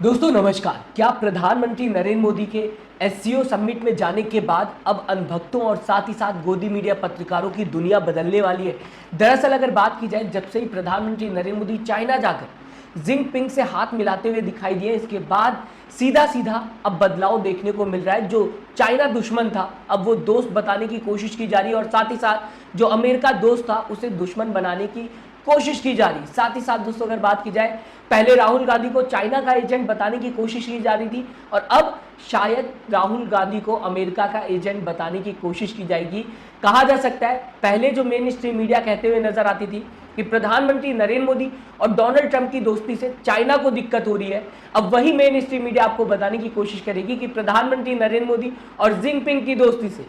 दोस्तों नमस्कार। क्या प्रधानमंत्री नरेंद्र मोदी के एससीओ समिट में जाने के बाद अब अनभक्तों और साथ ही साथ गोदी मीडिया पत्रकारों की दुनिया बदलने वाली है? दरअसल अगर बात की जाए, जब से ही प्रधानमंत्री नरेंद्र मोदी चाइना जाकर जिनपिंग से हाथ मिलाते हुए दिखाई दिए, इसके बाद सीधा सीधा अब बदलाव देखने को मिल रहा है। जो चाइना दुश्मन था अब वो दोस्त बताने की कोशिश की जा रही है और साथ ही साथ जो अमेरिका दोस्त था उसे दुश्मन बनाने की कोशिश की जा रही। साथ ही साथ दोस्तों अगर बात की जाए, पहले राहुल गांधी को चाइना का एजेंट बताने की कोशिश की जा रही थी और अब शायद राहुल गांधी को अमेरिका का एजेंट बताने की कोशिश की जाएगी। कहा जा सकता है पहले जो मेन स्ट्रीम मीडिया कहते हुए नजर आती थी कि प्रधानमंत्री नरेंद्र मोदी और डोनाल्ड ट्रंप की दोस्ती से चाइना को दिक्कत हो रही है, अब वही मेन स्ट्रीम मीडिया आपको बताने की कोशिश करेगी कि प्रधानमंत्री नरेंद्र मोदी और जिनपिंग की दोस्ती से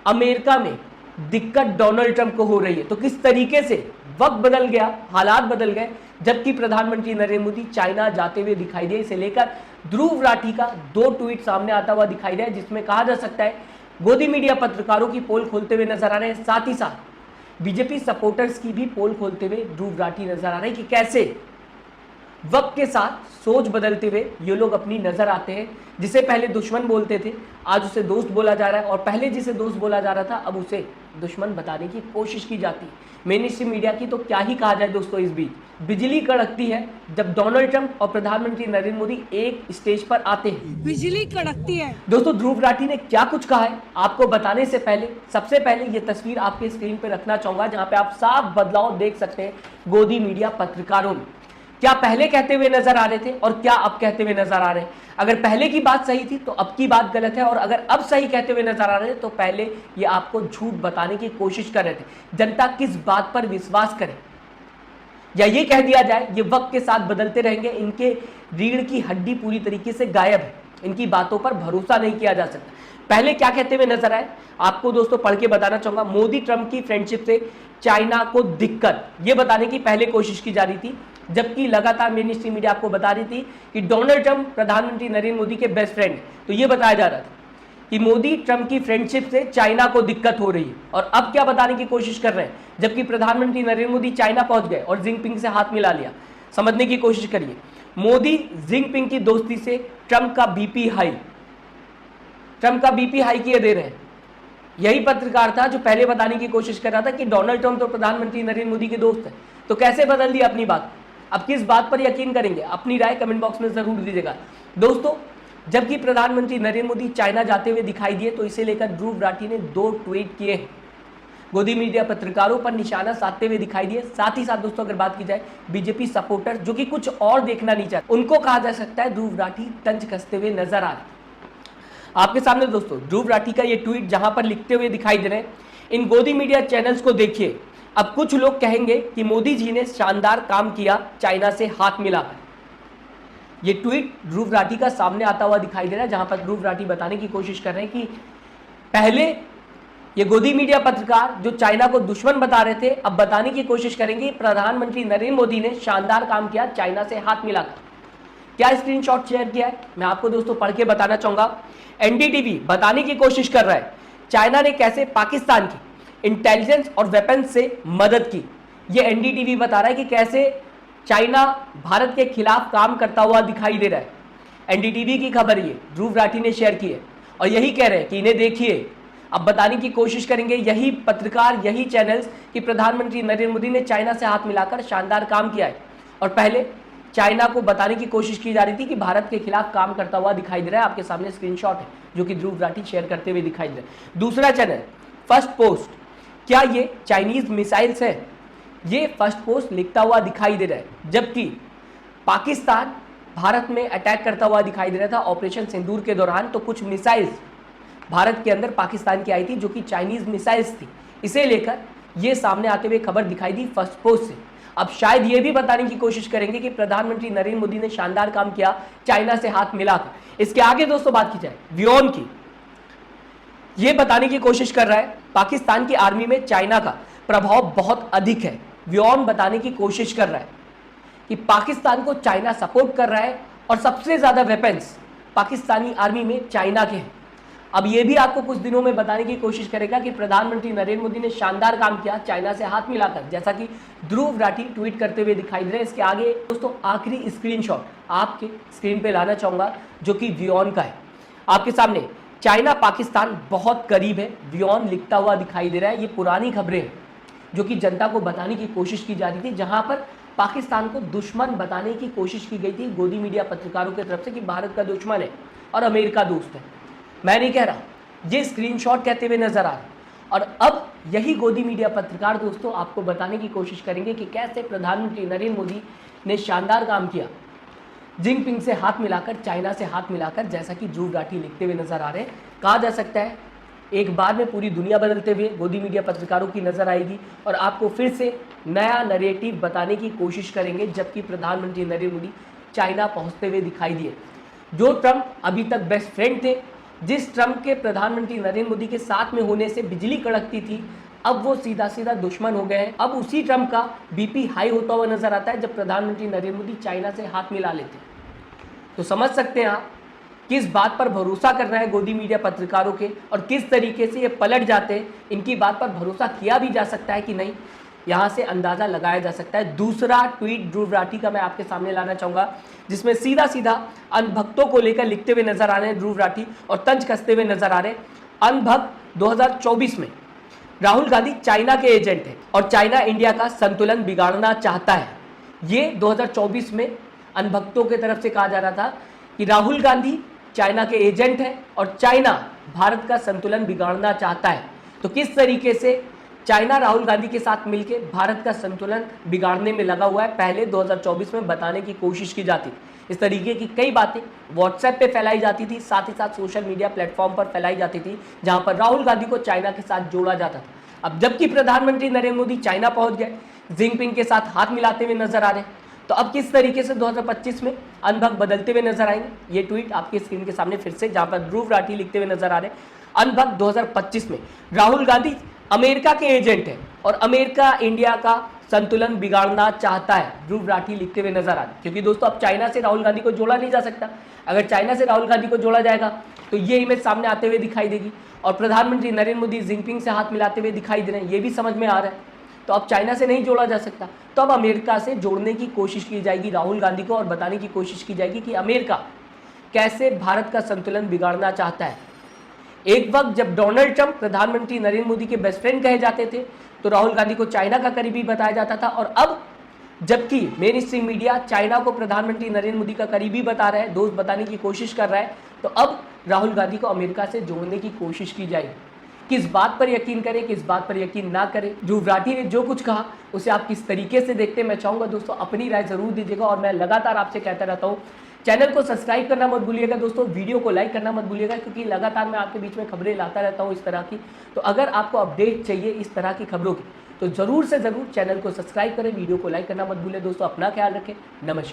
अमेरिका में दिक्कत डोनाल्ड ट्रंप को हो रही है। तो किस तरीके से वक्त बदल गया, हालात बदल गए, जबकि प्रधानमंत्री नरेंद्र मोदी चाइना जाते हुए दिखाई दिए। इसे लेकर ध्रुव राठी का 2 ट्वीट सामने आता हुआ दिखाई दिया, जिसमें कहा जा सकता है गोदी मीडिया पत्रकारों की पोल खोलते हुए नजर आ रहे हैं, साथ ही साथ बीजेपी सपोर्टर्स की भी पोल खोलते हुए ध्रुव राठी नजर आ रहे हैं कि कैसे वक्त के साथ सोच बदलते हुए ये लोग अपनी नजर आते हैं। जिसे पहले दुश्मन बोलते थे आज उसे दोस्त बोला जा रहा है, और पहले जिसे दोस्त बोला जा रहा था अब उसे दुश्मन बताने की कोशिश की जाती है। मेन स्ट्रीम मीडिया की तो क्या ही कहा जाए दोस्तों। इस बीच बिजली कड़कती है जब डोनाल्ड ट्रंप और प्रधानमंत्री नरेंद्र मोदी एक स्टेज पर आते हैं। बिजली कड़कती है दोस्तों ध्रुव राठी ने क्या कुछ कहा है आपको बताने से पहले सबसे पहले ये तस्वीर आपके स्क्रीन पर रखना चाहूंगा, जहां पे आप साफ बदलाव देख सकते हैं गोदी मीडिया पत्रकारों में। क्या पहले कहते हुए नजर आ रहे थे और क्या अब कहते हुए नजर आ रहे हैं? अगर पहले की बात सही थी तो अब की बात गलत है, और अगर अब सही कहते हुए नजर आ रहे हैं तो पहले ये आपको झूठ बताने की कोशिश कर रहे थे। जनता किस बात पर विश्वास करे, या ये कह दिया जाए ये वक्त के साथ बदलते रहेंगे, इनके रीढ़ की हड्डी पूरी तरीके से गायब है, इनकी बातों पर भरोसा नहीं किया जा सकता। पहले क्या कहते हुए नजर आए आपको दोस्तों पढ़ के बताना चाहूंगा। मोदी ट्रंप की फ्रेंडशिप से चाइना को दिक्कत, ये बताने की पहले कोशिश की जा रही थी, जबकि लगातार मेन स्ट्रीम मीडिया आपको बता रही थी कि डोनाल्ड ट्रंप प्रधानमंत्री नरेंद्र मोदी के बेस्ट फ्रेंड है। तो ये बताया जा रहा था कि मोदी ट्रंप की फ्रेंडशिप से चाइना को दिक्कत हो रही है, और अब क्या बताने की कोशिश कर रहे हैं, जबकि प्रधानमंत्री नरेंद्र मोदी चाइना पहुंच गए और जिनपिंग से हाथ मिला लिया। समझने की कोशिश करिए, मोदी जिनपिंग की दोस्ती से ट्रंप का बीपी हाई किए दे रहे हैं। यही पत्रकार था जो पहले बताने की कोशिश कर रहा था कि डोनाल्ड ट्रंप तो प्रधानमंत्री नरेंद्र मोदी के दोस्त है। तो कैसे बदल दिया अपनी बात? अब किस बात पर यकीन करेंगे? अपनी राय कमेंट बॉक्स में जरूर दीजिएगा दोस्तों। जबकि प्रधानमंत्री नरेंद्र मोदी चाइना जाते हुए दिखाई दिए तो इसे लेकर ध्रुव राठी ने 2 ट्वीट किए हैं, गोदी मीडिया पत्रकारों पर निशाना साधते हुए दिखाई दिए। साथ ही साथ दोस्तों अगर बात की जाए बीजेपी सपोर्टर्स जो कि कुछ और देखना नहीं चाहते, उनको कहा जा सकता है ध्रुव राठी तंज कसते हुए नजर आ रहे। आपके सामने दोस्तों ध्रुव राठी का ये ट्वीट जहां पर लिखते हुए दिखाई दे रहे हैं, इन गोदी मीडिया चैनल्स को देखिए, अब कुछ लोग कहेंगे कि मोदी जी ने शानदार काम किया चाइना से हाथ मिलाकर। ये ट्वीट ध्रुव राठी का सामने आता हुआ दिखाई दे रहा है, जहां पर ध्रुव राठी बताने की कोशिश कर रहे हैं कि पहले ये गोदी मीडिया पत्रकार जो चाइना को दुश्मन बता रहे थे अब बताने की कोशिश करेंगे प्रधानमंत्री नरेंद्र मोदी ने शानदार काम किया चाइना से हाथ मिलाकर। क्या स्क्रीनशॉट शेयर किया है मैं आपको दोस्तों पढ़ के बताना चाहूंगा। एनडीटीवी बताने की कोशिश कर रहा है चाइना ने कैसे पाकिस्तान की इंटेलिजेंस और वेपन्स से मदद की। ये एनडीटीवी बता रहा है कि कैसे चाइना भारत के खिलाफ काम करता हुआ दिखाई दे रहा है। एनडीटीवी की खबर ये ध्रुव राठी ने शेयर की है और यही कह रहे हैं कि इन्हें देखिए, अब बताने की कोशिश करेंगे यही पत्रकार यही चैनल्स कि प्रधानमंत्री नरेंद्र मोदी ने चाइना से हाथ मिलाकर शानदार काम किया है, और पहले चाइना को बताने की कोशिश की जा रही थी कि भारत के खिलाफ काम करता हुआ दिखाई दे रहा है। आपके सामने स्क्रीनशॉट है जो कि ध्रुव राठी शेयर करते हुए दिखाई दे रहा है। दूसरा चैनल फर्स्ट पोस्ट, क्या ये चाइनीज मिसाइल्स है? ये फर्स्ट पोस्ट लिखता हुआ दिखाई दे रहा है, जबकि पाकिस्तान भारत में अटैक करता हुआ दिखाई दे रहा था ऑपरेशन सिंदूर के दौरान। तो कुछ मिसाइल्स भारत के अंदर पाकिस्तान की आई थी जो कि चाइनीज मिसाइल्स थी। इसे लेकर ये सामने आते हुए खबर दिखाई दी फर्स्ट पोस्ट से। अब शायद ये भी बताने की कोशिश करेंगे कि प्रधानमंत्री नरेंद्र मोदी ने शानदार काम किया चाइना से हाथ मिलाकर। इसके आगे दोस्तों बात की जाए व्योम की, ये बताने की कोशिश कर रहा है पाकिस्तान की आर्मी में चाइना का प्रभाव बहुत अधिक है। व्योम बताने की कोशिश कर रहा है कि पाकिस्तान को चाइना सपोर्ट कर रहा है और सबसे ज्यादा वेपन्स पाकिस्तानी आर्मी में चाइना के हैं। अब ये भी आपको कुछ दिनों में बताने की कोशिश करेगा कि प्रधानमंत्री नरेंद्र मोदी ने शानदार काम किया चाइना से हाथ मिलाकर, जैसा कि ध्रुव राठी ट्वीट करते हुए दिखाई दे रहे हैं। इसके आगे दोस्तों आखिरी स्क्रीनशॉट आपके स्क्रीन पे लाना चाहूंगा, जो कि वियॉन का है आपके सामने। चाइना पाकिस्तान बहुत करीब है, वियॉन लिखता हुआ दिखाई दे रहा है। ये पुरानी खबरें हैं जो कि जनता को बताने की कोशिश की जा रही थी, जहां पर पाकिस्तान को दुश्मन बताने की कोशिश की गई थी गोदी मीडिया पत्रकारों की तरफ से कि भारत का दुश्मन है और अमेरिका दोस्त है। मैं नहीं कह रहा, ये स्क्रीनशॉट कहते हुए नजर आ रहा है। और अब यही गोदी मीडिया पत्रकार दोस्तों आपको बताने की कोशिश करेंगे कि कैसे प्रधानमंत्री नरेंद्र मोदी ने शानदार काम किया जिनपिंग से हाथ मिलाकर, चाइना से हाथ मिलाकर, जैसा कि ध्रुव राठी लिखते हुए नजर आ रहे हैं। कहा जा सकता है एक बार में पूरी दुनिया बदलते हुए गोदी मीडिया पत्रकारों की नजर आएगी और आपको फिर से नया नैरेटिव बताने की कोशिश करेंगे, जबकि प्रधानमंत्री नरेंद्र मोदी चाइना पहुंचते हुए दिखाई दिए। जो ट्रंप अभी तक बेस्ट फ्रेंड थे, जिस ट्रंप के प्रधानमंत्री नरेंद्र मोदी के साथ में होने से बिजली कड़कती थी, अब वो सीधा सीधा दुश्मन हो गए हैं। अब उसी ट्रंप का बीपी हाई होता हुआ नजर आता है जब प्रधानमंत्री नरेंद्र मोदी चाइना से हाथ मिला लेते। तो समझ सकते हैं आप किस बात पर भरोसा करना है गोदी मीडिया पत्रकारों के, और किस तरीके से ये पलट जाते हैं। इनकी बात पर भरोसा किया भी जा सकता है कि नहीं, यहाँ से अंदाज़ा लगाया जा सकता है। दूसरा ट्वीट ध्रुव राठी का मैं आपके सामने लाना चाहूँगा, जिसमें सीधा सीधा अनभक्तों को लेकर लिखते हुए नजर आ रहे हैं ध्रुव राठी और तंज कसते हुए नजर आ रहे हैं। अनभक्त 2024 में राहुल गांधी चाइना के एजेंट हैं और चाइना इंडिया का संतुलन बिगाड़ना चाहता है। ये 2024 में अनभक्तों की तरफ से कहा जा रहा था कि राहुल गांधी चाइना के एजेंट है और चाइना भारत का संतुलन बिगाड़ना चाहता है। तो किस तरीके से चाइना राहुल गांधी के साथ मिलकर भारत का संतुलन बिगाड़ने में लगा हुआ है, पहले 2024 में बताने की कोशिश की जाती। इस तरीके की कई बातें व्हाट्सएप पे फैलाई जाती थी, साथ ही साथ सोशल मीडिया प्लेटफॉर्म पर फैलाई जाती थी, जहां पर राहुल गांधी को चाइना के साथ जोड़ा जाता था। अब जबकि प्रधानमंत्री नरेंद्र मोदी चाइना पहुंच गए, जिनपिंग के साथ हाथ मिलाते हुए नजर आ रहे हैं, तो अब किस तरीके से 2025 में अनभक्त बदलते हुए नजर आएंगे। ये ट्वीट आपकी स्क्रीन के सामने फिर से, जहां पर ध्रुव राठी लिखते हुए नजर आ रहे हैं, अनभक्त 2025 में राहुल गांधी अमेरिका के एजेंट है और अमेरिका इंडिया का संतुलन बिगाड़ना चाहता है, ध्रुव राठी लिखते हुए नजर आ रहे हैं। क्योंकि दोस्तों अब चाइना से राहुल गांधी को जोड़ा नहीं जा सकता। अगर चाइना से राहुल गांधी को जोड़ा जाएगा तो ये इमेज सामने आते हुए दिखाई देगी और प्रधानमंत्री नरेंद्र मोदी जिनपिंग से हाथ मिलाते हुए दिखाई दे रहे हैं, ये भी समझ में आ रहा है। तो अब चाइना से नहीं जोड़ा जा सकता, तो अब अमेरिका से जोड़ने की कोशिश की जाएगी राहुल गांधी को और बताने की कोशिश की जाएगी कि अमेरिका कैसे भारत का संतुलन बिगाड़ना चाहता है। एक वक्त जब डोनाल्ड ट्रंप प्रधानमंत्री नरेंद्र मोदी के बेस्ट फ्रेंड कहे जाते थे, तो राहुल गांधी को चाइना का करीबी बताया जाता था, और अब जबकि मेन स्ट्रीम मीडिया चाइना को प्रधानमंत्री नरेंद्र मोदी का करीबी बता रहा है, दोस्त बताने की कोशिश कर रहा है, तो अब राहुल गांधी को अमेरिका से जोड़ने की कोशिश की जाएगी। किस बात पर यकीन करें, किस बात पर यकीन ना करें, ध्रुव राठी ने जो कुछ कहा उसे आप किस तरीके से देखते हैं, मैं चाहूँगा दोस्तों अपनी राय जरूर दीजिएगा। और मैं लगातार आपसे कहता रहता हूँ, चैनल को सब्सक्राइब करना मत भूलिएगा दोस्तों, वीडियो को लाइक करना मत भूलिएगा, क्योंकि लगातार मैं आपके बीच में खबरें लाता रहता हूँ इस तरह की। तो अगर आपको अपडेट चाहिए इस तरह की खबरों की, तो ज़रूर से ज़रूर चैनल को सब्सक्राइब करें, वीडियो को लाइक करना मत भूलें दोस्तों। अपना ख्याल रखें, नमस्कार।